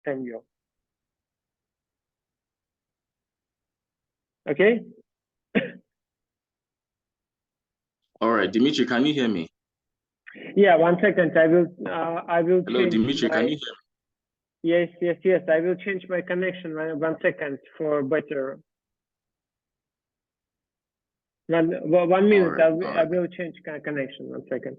understand you. Okay? All right, Dimitri, can you hear me? Yeah, 1 second. I will Hello, change Dimitri, my... can you hear me? Yes, yes, yes. I will change my connection. 1 second for better. 1 minute. All I right. will change connection. 1 second.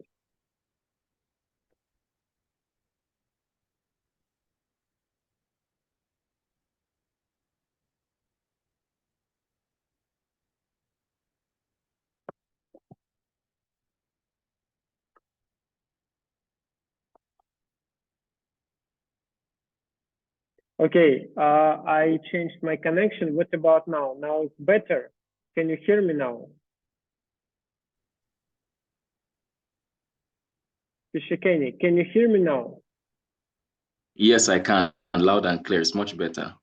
Okay, I changed my connection. What about now? Now it's better. Can you hear me now? Pishikeni, can you hear me now? Yes, I can. Loud and clear. It's much better.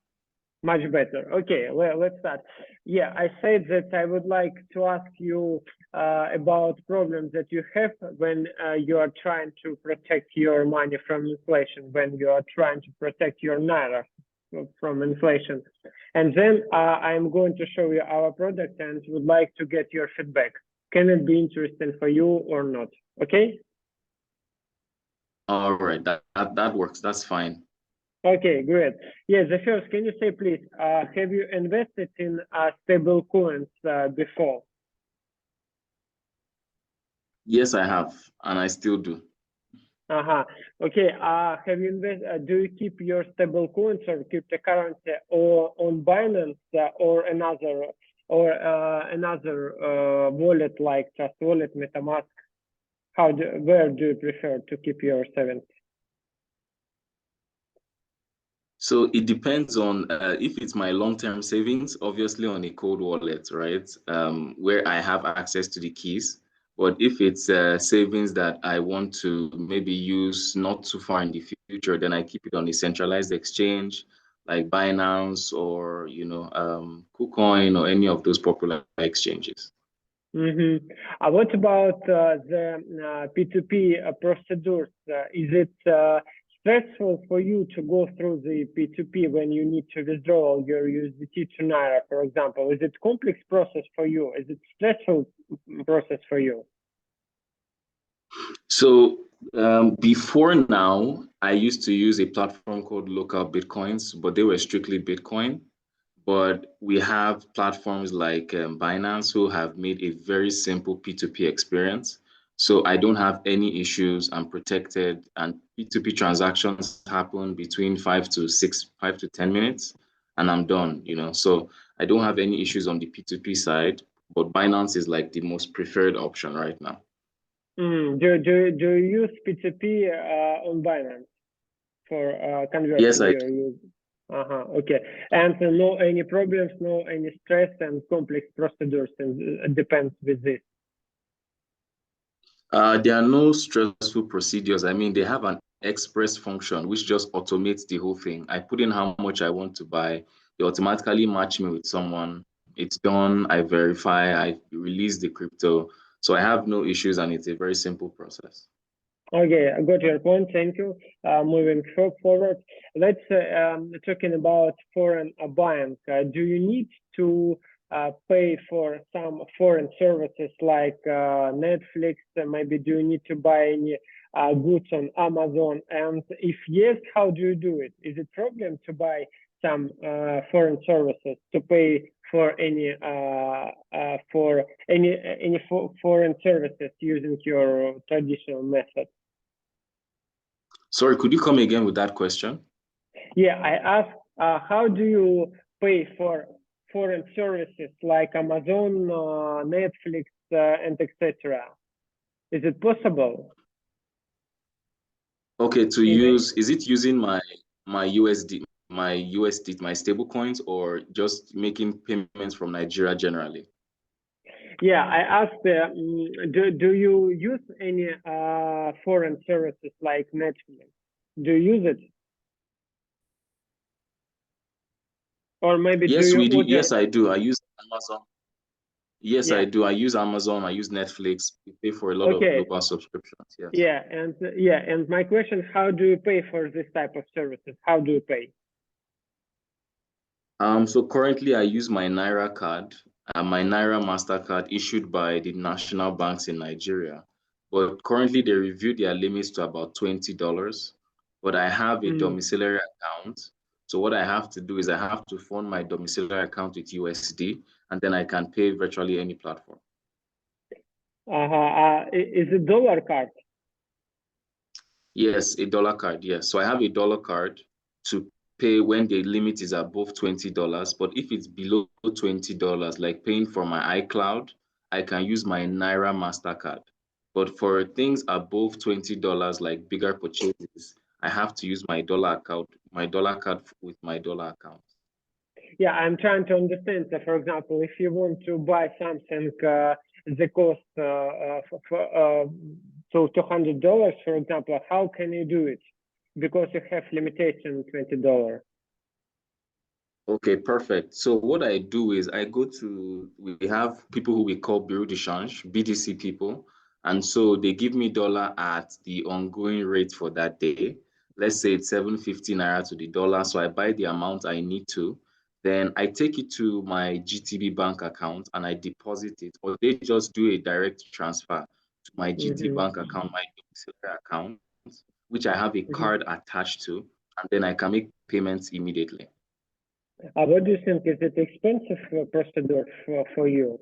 Much better. Okay, well, let's start. Yeah, I said that I would like to ask you about problems that you have when you are trying to protect your money from inflation, when you are trying to protect your naira from inflation. And then I'm going to show you our product and would like to get your feedback. Can it be interesting for you or not? Okay? All right, that works. That's fine. Okay, great. Yeah, the first, can you say please, have you invested in stable coins before? Yes, I have, and I still do. Okay. Have you do you keep your stable coins or cryptocurrency or on Binance or another wallet like Trust Wallet, MetaMask? Where do you prefer to keep your savings? So it depends on if it's my long-term savings, obviously on a cold wallet, right? Where I have access to the keys. But if it's savings that I want to maybe use not too far in the future, then I keep it on a centralized exchange like Binance or KuCoin or any of those popular exchanges. What about the P2P procedures? Is it stressful for you to go through the P2P when you need to withdraw your USDT to Naira, for example? Is it complex process for you? Is it stressful process for you? So before now, I used to use a platform called Local Bitcoins, but they were strictly Bitcoin. But we have platforms like Binance who have made a very simple P2P experience. So I don't have any issues. I'm protected, and P2P transactions happen between 5 to 10 minutes, and I'm done. So I don't have any issues on the P2P side. But Binance is like the most preferred option right now. Do you use P2P on Binance for converting Yes, I your use? Okay. And no any problems, no any stress and complex procedures, and it depends with this. There are no stressful procedures. I mean, they have an express function which just automates the whole thing. I put in how much I want to buy. They automatically match me with someone. It's done. I verify. I release the crypto. So I have no issues, and it's a very simple process. Okay, I got your point. Thank you. Moving forward, let's talking about foreign buying. Do you need to pay for some foreign services like Netflix? Maybe do you need to buy any goods on Amazon? And if yes, how do you do it? Is it problem to buy some foreign services to pay for any foreign services using your traditional method? Sorry, could you come again with that question? Yeah, I asked, how do you pay for foreign services like Amazon, Netflix, and etc.? Is it possible? Okay, is it using my USD, my stable coins, or just making payments from Nigeria generally? Yeah, I asked, do you use any foreign services like Netflix? Do you use it? Or maybe do Yes, you we do. order? Yes, I do. I use Amazon. Yes, Yeah. I do. I use Amazon, I use Netflix. We pay for a lot of Okay. global subscriptions. Yes. And my question: how do you pay for this type of services? How do you pay? So currently I use my Naira card, my Naira MasterCard issued by the national banks in Nigeria. But currently they reviewed their limits to about $20. But I have a Mm. domiciliary account. So what I have to do is I have to fund my domiciliary account with USD, and then I can pay virtually any platform. Is it dollar card? Yes, a dollar card. Yes. So I have a dollar card to pay when the limit is above $20. But if it's below $20, like paying for my iCloud, I can use my Naira MasterCard. But for things above $20, like bigger purchases, I have to use my dollar account, my dollar card with my dollar account. Yeah, I'm trying to understand. So, for example, if you want to buy something, the cost so $200, for example, how can you do it? Because you have limitation $20. Okay, perfect. So what I do is we have people who we call Bureau de Change, BDC people. And so they give me dollar at the ongoing rate for that day. Let's say it's 750 naira to the dollar. So I buy the amount I need to. Then I take it to my GTB bank account and I deposit it. Or they just do a direct transfer to my GT Mm-hmm. bank account, my domiciliary account, which I have a Mm-hmm. card attached to. And then I can make payments immediately. What do you think? Is it expensive procedure for you?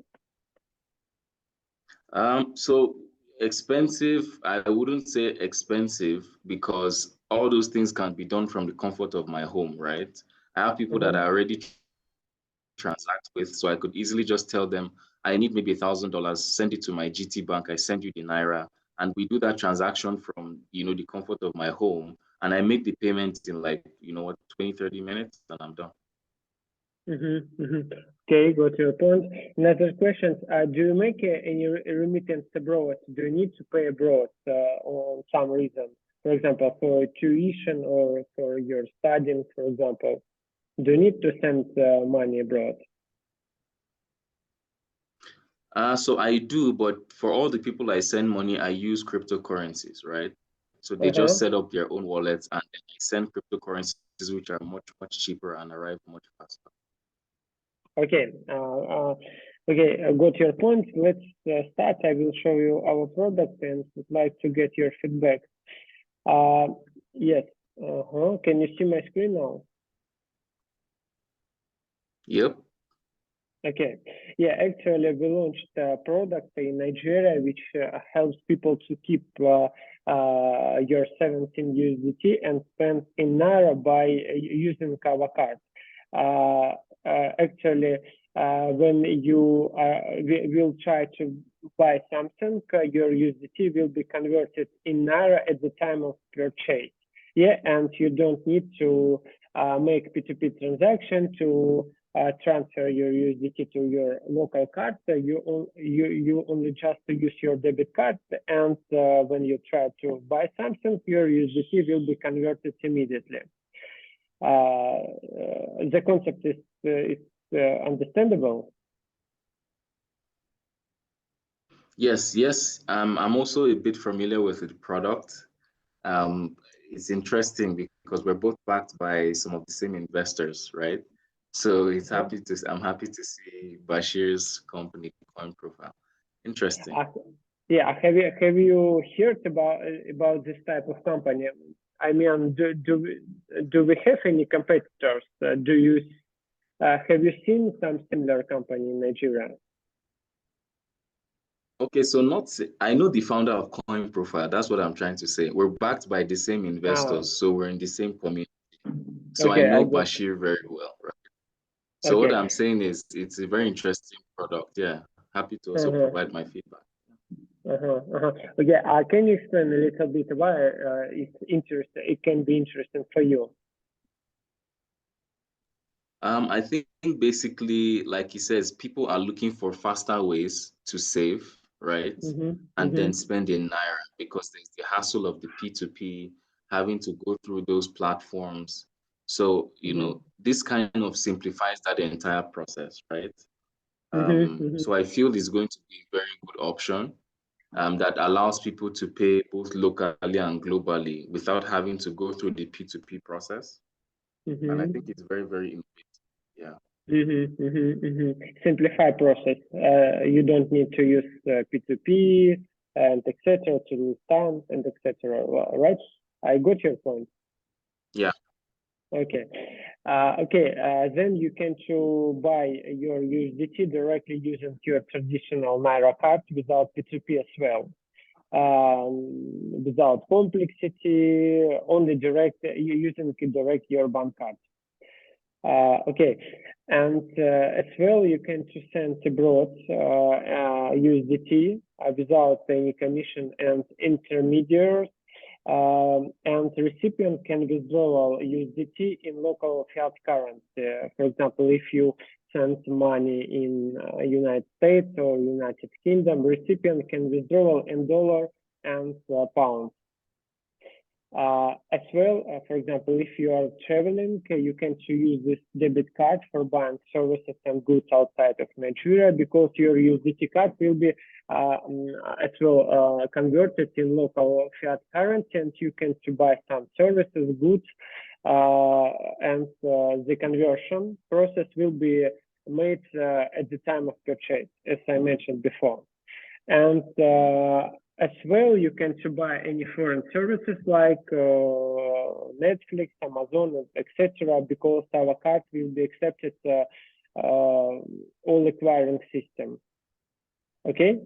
So expensive, I wouldn't say expensive because all those things can be done from the comfort of my home, right? I have people that I Mm-hmm. already transact with, so I could easily just tell them I need maybe $1,000, send it to my GT bank, I send you the Naira, and we do that transaction from, the comfort of my home, and I make the payment in like, 20, 30 minutes, and I'm done. Mm-hmm. Mm-hmm. Okay, got your point. Another question: do you make any remittance abroad? Do you need to pay abroad on some reason? For example, for tuition or for your studying, for example, do you need to send money abroad? So I do, but for all the people I send money, I use cryptocurrencies, right? So they just Uh-huh. set up their own wallets and then I send cryptocurrencies which are much, much cheaper and arrive much faster. Okay. Okay, I got your point. Let's start. I will show you our product and would like to get your feedback. Uh, yes. Uh-huh. Can you see my screen now? Yep. Okay. Yeah, actually, we launched a product in Nigeria which helps people to keep your 17 USDT and spend in Naira by using our card. Actually, when you will try to buy something, your USDT will be converted in Naira at the time of purchase. Yeah, and you don't need to make P2P transaction to transfer your USDT to your local card. You only just use your debit card, and when you try to buy something, your USDT will be converted immediately. The concept is understandable. Yes, yes. I'm also a bit familiar with the product. Um, it's interesting because we're both backed by some of the same investors, right? So I'm happy to see Bashir's company coin profile. Interesting. Uh, yeah, have you heard about this type of company? I mean, do we have any competitors? Have you seen some similar company in Nigeria? Okay, so I know the founder of Coin Profile. That's what I'm trying to say. We're backed by the same Ah, investors, so we're in the same community. So I okay, I know got. Bashir very well, right? So what Okay. I'm saying is it's a very interesting product. Yeah. Happy to also Uh-huh, provide my feedback. uh-huh, uh-huh. Okay, can you explain a little bit why it can be interesting for you? I think basically, like he says, people are looking for faster ways to save, right? Mm-hmm, And mm-hmm, then spend in Naira because there's the hassle of the P2P, having to go through those platforms. So, mm-hmm. this kind of simplifies that entire process, right? So I feel it's going to be a very good option that allows people to pay both locally and globally without having to go through the P2P process. And I think it's very, very innovative. Yeah. Simplify process. You don't need to use P2P and etc. to lose time and etc. Right? I got your point. Yeah. Okay. Then you can to buy your USDT directly using your traditional Naira card without P2P as well. Without complexity, only direct using direct your bank card. And as well, you can to send abroad USDT without any commission and intermediaries. And the recipient can withdraw USDT in local fiat currency. For example, if you send money in United States or United Kingdom, recipient can withdraw in dollar and pounds. As well, for example, if you are traveling, you can use this debit card for buying services and goods outside of Nigeria, because your USDT card will be as well converted in local fiat currency, and you can buy some services, goods, and the conversion process will be made at the time of purchase, as I mentioned before. And as well, you can buy any foreign services like Netflix, Amazon, etc., because our card will be accepted all acquiring system. Okay.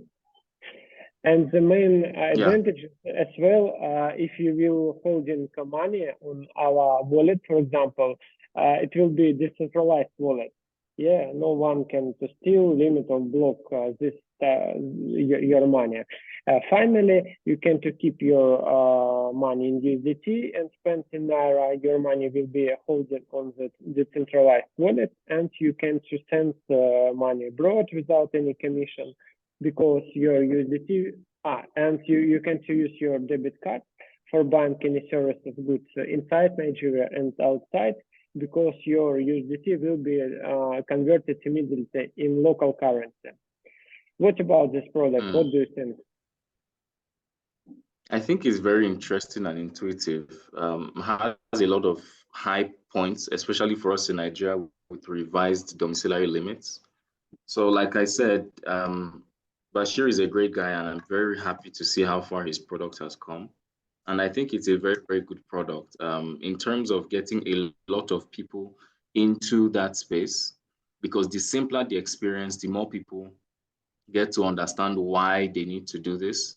And the main advantage as well, if you will holding money on our wallet, for example, it will be decentralized wallet. Yeah, no one can steal, limit, or block this your money. Finally, you can keep your money in USDT and spend in Naira. Your money will be holding on the decentralized wallet, and you can send money abroad without any commission, because your USDT, and you can use your debit card for buying any services, goods inside Nigeria and outside, because your USDT will be converted immediately in local currency. What about this product? What do you think? I think it's very interesting and intuitive. Has a lot of high points, especially for us in Nigeria with revised domiciliary limits. So like I said, Bashir is a great guy, and I'm very happy to see how far his product has come. And I think it's a very, very good product in terms of getting a lot of people into that space, because the simpler the experience, the more people get to understand why they need to do this.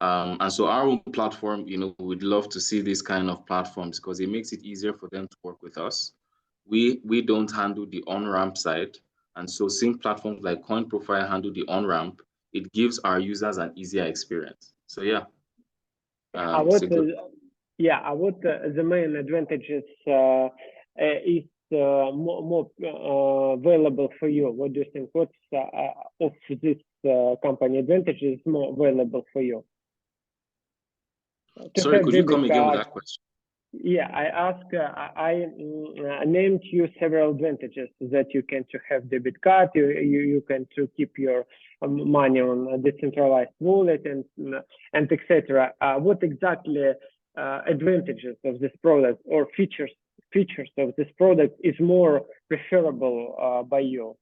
And so our own platform, we'd love to see these kind of platforms, because it makes it easier for them to work with us. We don't handle the on-ramp side. And so seeing platforms like Coin Profile handle the on-ramp, it gives our users an easier experience. So yeah. The main advantages is more available for you? What do you think? What's of this company advantages more available for you? Sorry, could you come again with that question? Yeah, I asked, I named you several advantages that you can have debit card, you can keep your money on a decentralized wallet and etc. What exactly advantages of this product or features of this product is more preferable by you?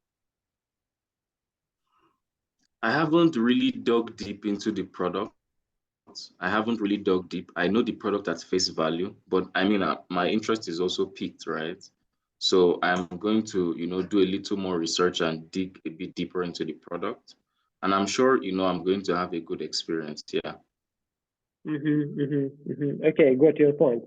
I haven't really dug deep into the product. I haven't really dug deep. I know the product at face value, but I mean, my interest is also piqued, right? So I'm going to, do a little more research and dig a bit deeper into the product. And I'm sure, I'm going to have a good experience. Yeah. Okay, got your point.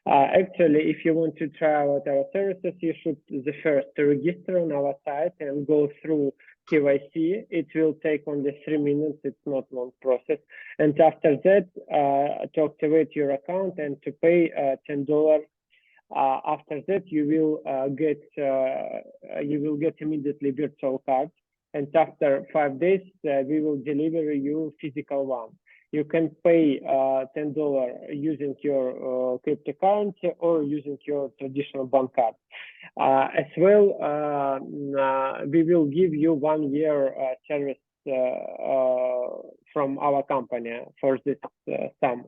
Actually, if you want to try out our services, you should first register on our site and go through KYC. It will take only 3 minutes. It's not long process. And after that, to activate your account and to pay $10. After that, you will get immediately virtual card. And after 5 days, we will deliver you physical one. You can pay $10 using your cryptocurrency or using your traditional bank card. As well, we will give you 1 year service from our company for this sum.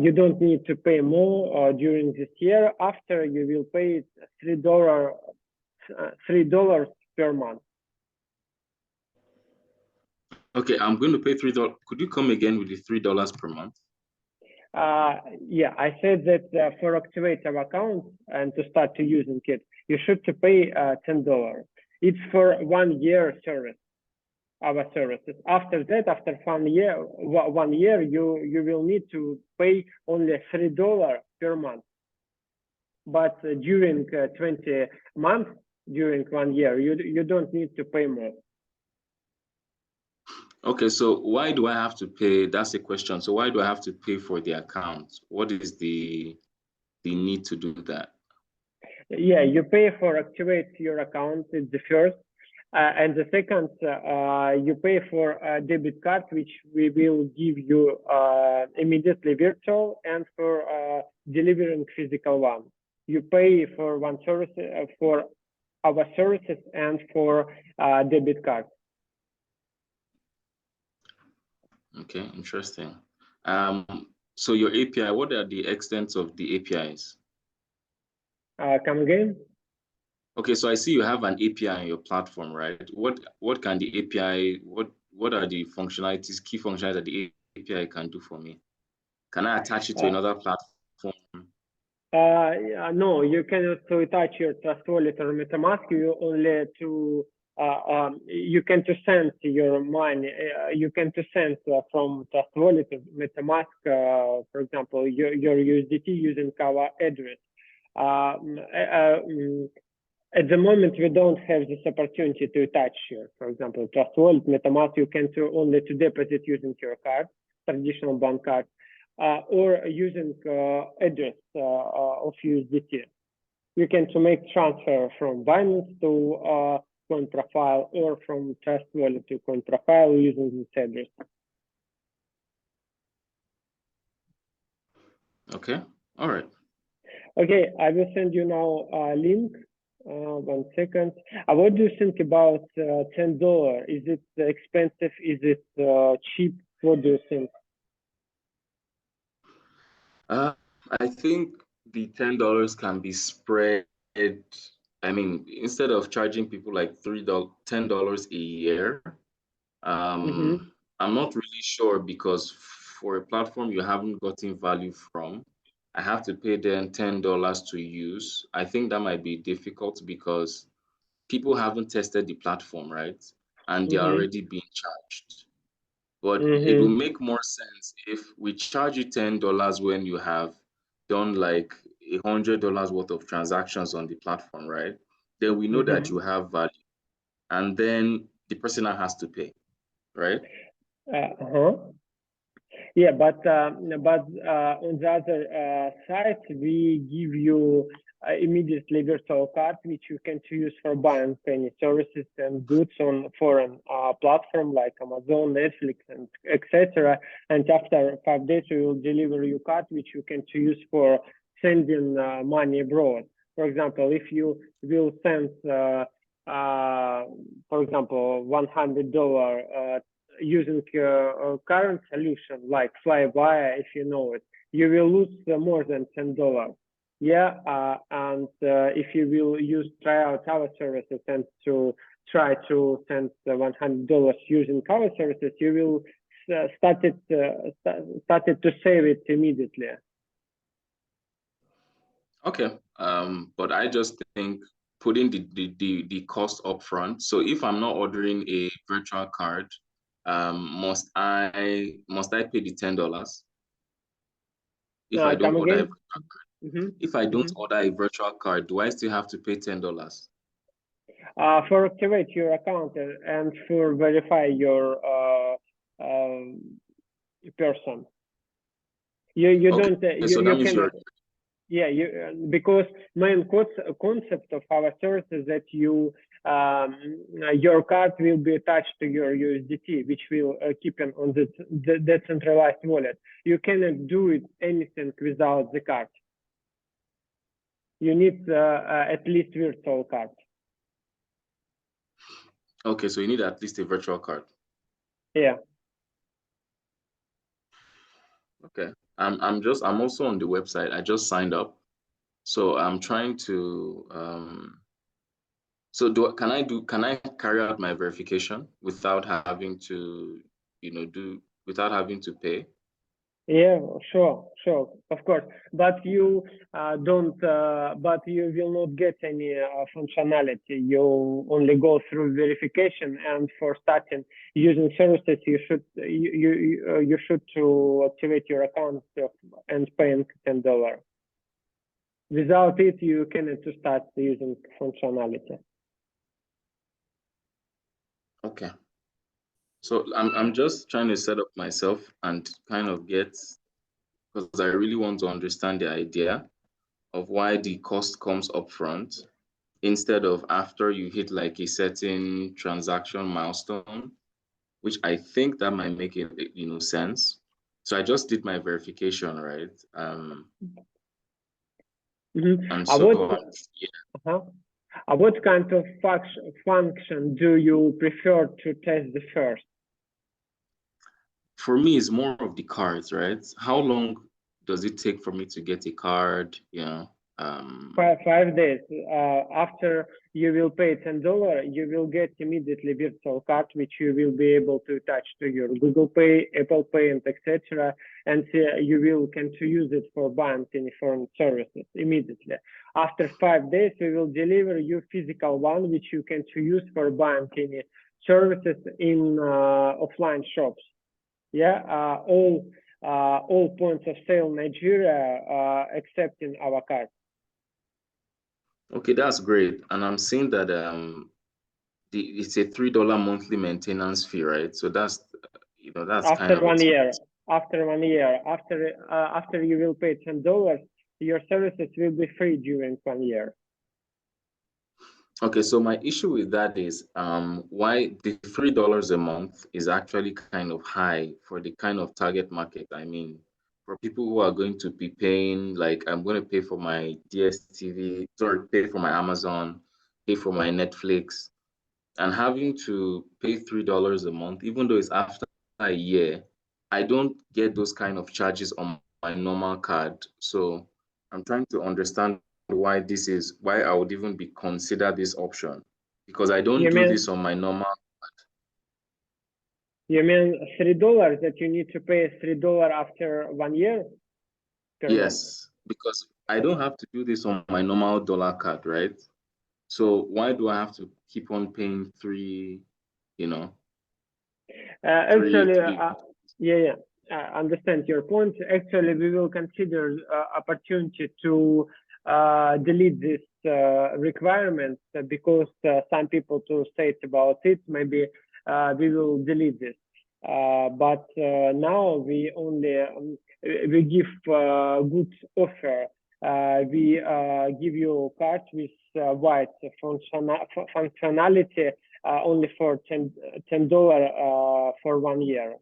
You don't need to pay more during this year. After, you will pay $3 per month. Okay, I'm going to pay $3. Could you come again with the $3 per month? Yeah, I said that for activate our account and to start to using it, you should to pay $10. It's for 1 year service, our services. After that, after 1 year, you will need to pay only $3 per month. But during 20 months, during 1 year, you don't need to pay more. Okay, so why do I have to pay? That's the question. So why do I have to pay for the account? What is the need to do that? Yeah, you pay for activate your account. It's the first. And the second, you pay for a debit card, which we will give you immediately virtual, and for delivering physical one. You pay for one service for our services and for debit card. Okay, interesting. So your API, what are the extents of the APIs? Come again? Okay, so I see you have an API on your platform, right? What can the API, what are the functionalities, key functionalities that the API can do for me? Can I attach it to another platform? No, you cannot attach your Trust Wallet or MetaMask. You only to you can to send your money. You can to send from Trust Wallet to MetaMask, for example, your USDT using our address. At the moment, we don't have this opportunity to attach here. For example, Trust Wallet, MetaMask, you can only to deposit using your card, traditional bank card, or using address of USDT. You can to make transfer from Binance to Coin Profile or from Trust Wallet to Coin Profile using this address. Okay, all right. Okay, I will send you now a link. 1 second. What do you think about $10? Is it expensive? Is it cheap? What do you think? I think the $10 can be spread. I mean, instead of charging people like $10 a year, I'm not really sure, because for a platform you haven't gotten value from, I have to pay them $10 to use. I think that might be difficult because people haven't tested the platform, right? And they're already being charged. But it will make more sense if we charge you $10 when you have done like $100 worth of transactions on the platform, right? Then we know that you have value, and then the person has to pay, right? Yeah, but on the other side, we give you immediately virtual card, which you can use for buying any services and goods on foreign platform like Amazon, Netflix, and etc. And after 5 days, we will deliver you card, which you can use for sending money abroad. For example, if you will send, for example, $100 using current solution like Flybuy, if you know it, you will lose more than $10. Yeah, and if you will try out our services and to try to send $100 using our services, you will started to save it immediately. Okay, but I just think putting the cost up front. So if I'm not ordering a virtual card, must I pay the $10 if I don't order a virtual card? If I don't order a virtual card, do I still have to pay $10? For activate your account and for verify your person. You okay. Don't So that means Yeah, because main concept of our service is that your card will be attached to your USDT, which will keep it on the decentralized wallet. You cannot do it anything without the card. You need at least virtual card. Okay, so you need at least a virtual card. Yeah. Okay. I'm also on the website. I just signed up. So I'm trying to so can I carry out my verification without having to, without having to pay? Yeah, sure, of course. But you but you will not get any functionality. You only go through verification, and for starting using services, you should to activate your account and paying $10. Without it, you cannot start using functionality. Okay. So I'm just trying to set up myself and kind of get, because I really want to understand the idea of why the cost comes up front instead of after you hit like a certain transaction milestone, which I think that might make it, sense. So I just did my verification, right? And so yeah. What kind of function do you prefer to test the first? For me, it's more of the cards, right? How long does it take for me to get a card? 5 days after you will pay $10, you will get immediately virtual card, which you will be able to attach to your Google Pay, Apple Pay, and etc. And you will can to use it for buying any foreign services immediately. After 5 days, we will deliver you physical one, which you can to use for buying any services in offline shops. Yeah, all points of sale in Nigeria accepting our card. Okay, that's great. And I'm seeing that it's a $3 monthly maintenance fee, right? So that's that's after kind of 1 year. After 1 year, after you will pay $10, your services will be free during 1 year. Okay, so my issue with that is why the $3 a month is actually kind of high for the kind of target market. I mean, for people who are going to be paying, like I'm going to pay for my DSTV, sorry, pay for my Amazon, pay for my Netflix, and having to pay $3 a month, even though it's after a year, I don't get those kind of charges on my normal card. So I'm trying to understand why I would even be consider this option, because I don't do this on my normal. You mean $3 that you need to pay $3 after 1 year? Yes, because I don't have to do this on my normal dollar card, right? So why do I have to keep on paying three, Actually, three? yeah, I understand your point. Actually, we will consider opportunity to delete this requirement because some people to state about it. Maybe we will delete this. But now we only we give good offer. We give you a card with wide functionality only for $10 for 1 year.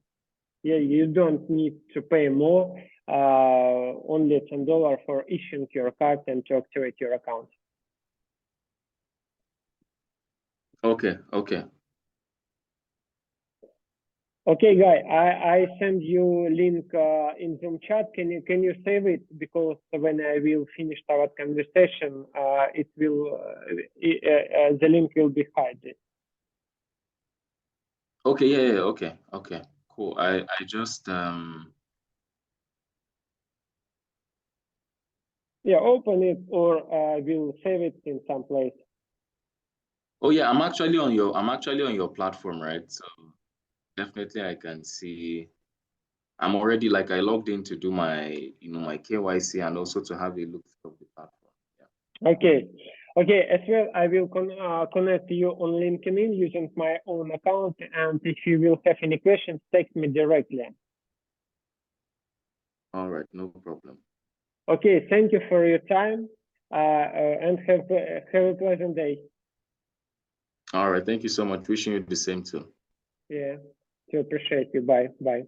Yeah, you don't need to pay more. Only $10 for issuing your card and to activate your account. Okay. Okay, Guy, I send you link in Zoom chat. Can you save it, because when I will finish our conversation, it will the link will be hidden. Okay, yeah, okay, cool. I just yeah, open it, or we'll save it in some place. Oh yeah, I'm actually on your platform, right? So definitely I can see. I'm already, like, I logged in to do my my KYC and also to have a look of the platform. Yeah. Okay, as well, I will connect you on LinkedIn using my own account, and if you will have any questions, text me directly. All right, no problem. Okay, thank you for your time, and have a pleasant day. All right, thank you so much. Wishing you the same too. Yeah, to appreciate you. Bye. Bye.